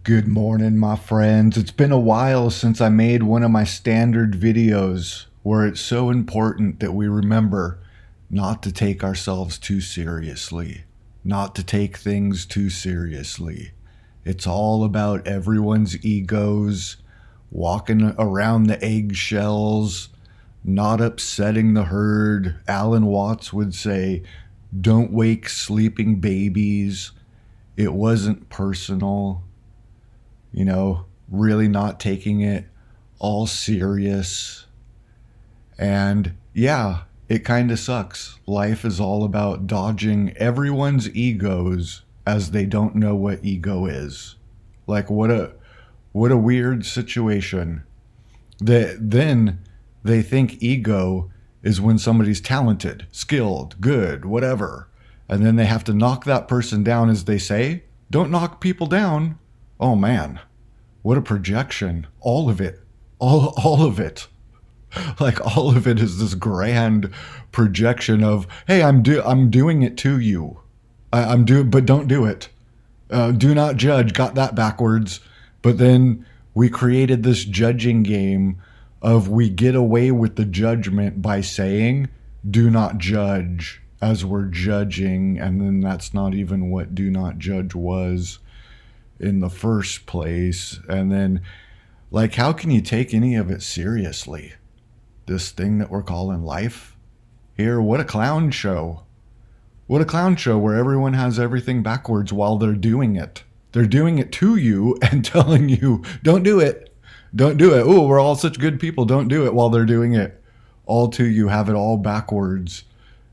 Good morning, my friends. It's been a while since I made one of my standard videos where it's so important that we remember not to take ourselves too seriously, not to take things too seriously. It's all about everyone's egos, walking around the eggshells, not upsetting the herd. Alan Watts would say, don't wake sleeping babies. It wasn't personal, really not taking it all serious. And yeah, it kind of sucks. Life is all about dodging everyone's egos as they don't know what ego is. Like what a weird situation. Then they think ego is when somebody's talented, skilled, good, whatever. And then they have to knock that person down, as they say. Don't knock people down. Oh man, what a projection. All of it. All of it. Like all of it is this grand projection of, hey, I'm doing it to you. But don't do it. Do not judge. Got that backwards. But then we created this judging game of we get away with the judgment by saying, do not judge, as we're judging. And then that's not even what do not judge was in the first place. And then, like, how can you take any of it seriously? This thing that we're calling life here, what a clown show. What a clown show where everyone has everything backwards while they're doing it. They're doing it to you and telling you, don't do it. Don't do it. Oh, we're all such good people. Don't do it, while they're doing it all to you, have it all backwards.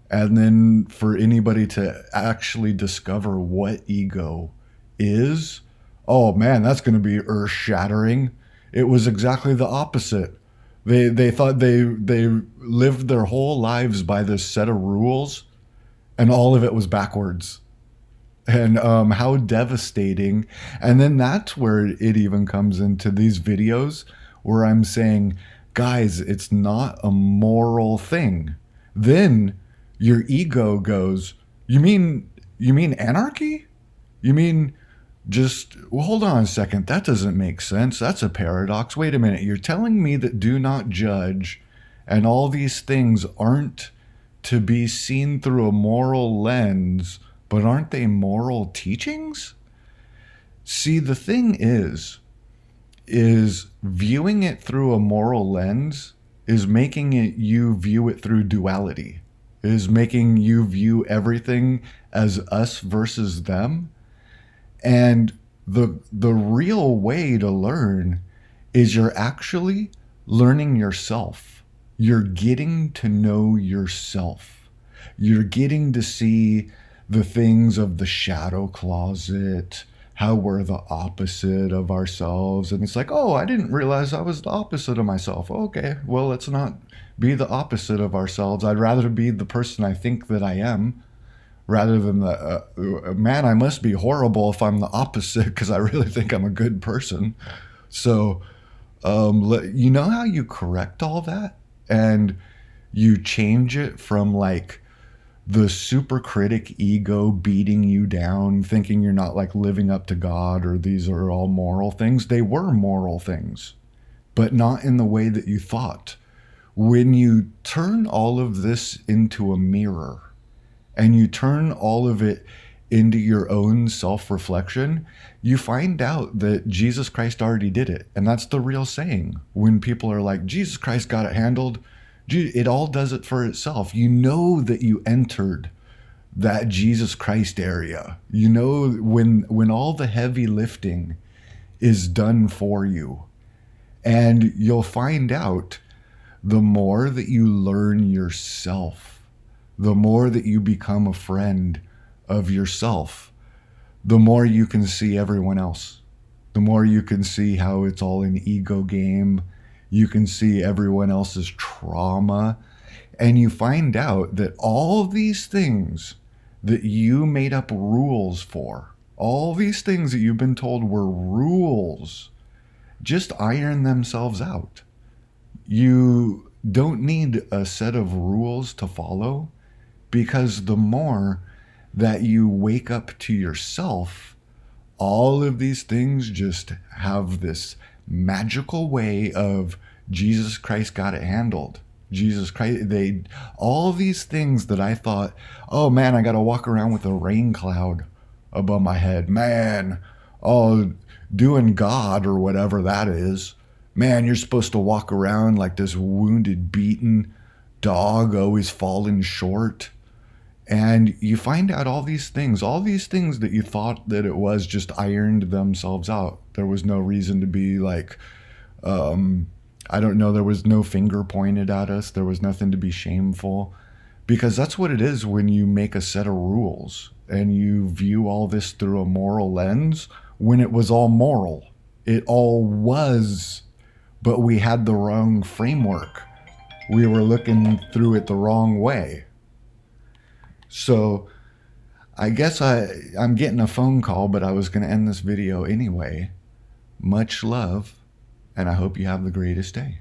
And then for anybody to actually discover what ego is, oh man, that's going to be earth shattering. It was exactly the opposite. They thought they lived their whole lives by this set of rules, and all of it was backwards. And how devastating. And then that's where it even comes into these videos where I'm saying, guys, it's not a moral thing. Then your ego goes, you mean anarchy? You mean just, well, hold on a second. That doesn't make sense. That's a paradox. Wait a minute. You're telling me that do not judge and all these things aren't to be seen through a moral lens, but aren't they moral teachings? See, the thing is viewing it through a moral lens is making it you view it through duality, is making you view everything as us versus them. And the real way to learn is you're actually learning yourself. You're getting to know yourself. You're getting to see the things of the shadow closet, how we're the opposite of ourselves. And it's like, oh, I didn't realize I was the opposite of myself. Okay, well, let's not be the opposite of ourselves. I'd rather be the person I think that I am, rather than the, man, I must be horrible if I'm the opposite because I really think I'm a good person. So, you know how you correct all that? And you change it from like the super critic ego beating you down, thinking you're not like living up to God or these are all moral things. They were moral things, but not in the way that you thought. When you turn all of this into a mirror, and you turn all of it into your own self-reflection, you find out that Jesus Christ already did it. And that's the real saying. When people are like, Jesus Christ got it handled, it all does it for itself. You know that you entered that Jesus Christ area. You know when all the heavy lifting is done for you. And you'll find out the more that you learn yourself, the more that you become a friend of yourself, the more you can see everyone else, the more you can see how it's all an ego game. You can see everyone else's trauma, and you find out that all these things that you made up rules for, all these things that you've been told were rules, just iron themselves out. You don't need a set of rules to follow, because the more that you wake up to yourself, all of these things just have this magical way of Jesus Christ got it handled. Jesus Christ, all of these things that I thought, oh man, I got to walk around with a rain cloud above my head. Man, oh, doing God or whatever that is. Man, you're supposed to walk around like this wounded, beaten dog, always falling short. And you find out all these things that you thought that it was, just ironed themselves out. There was no reason to be like, I don't know, there was no finger pointed at us. There was nothing to be shameful. Because that's what it is when you make a set of rules and you view all this through a moral lens, when it was all moral. It all was, but we had the wrong framework. We were looking through it the wrong way. So I guess I'm getting a phone call, but I was going to end this video anyway. Much love, and I hope you have the greatest day.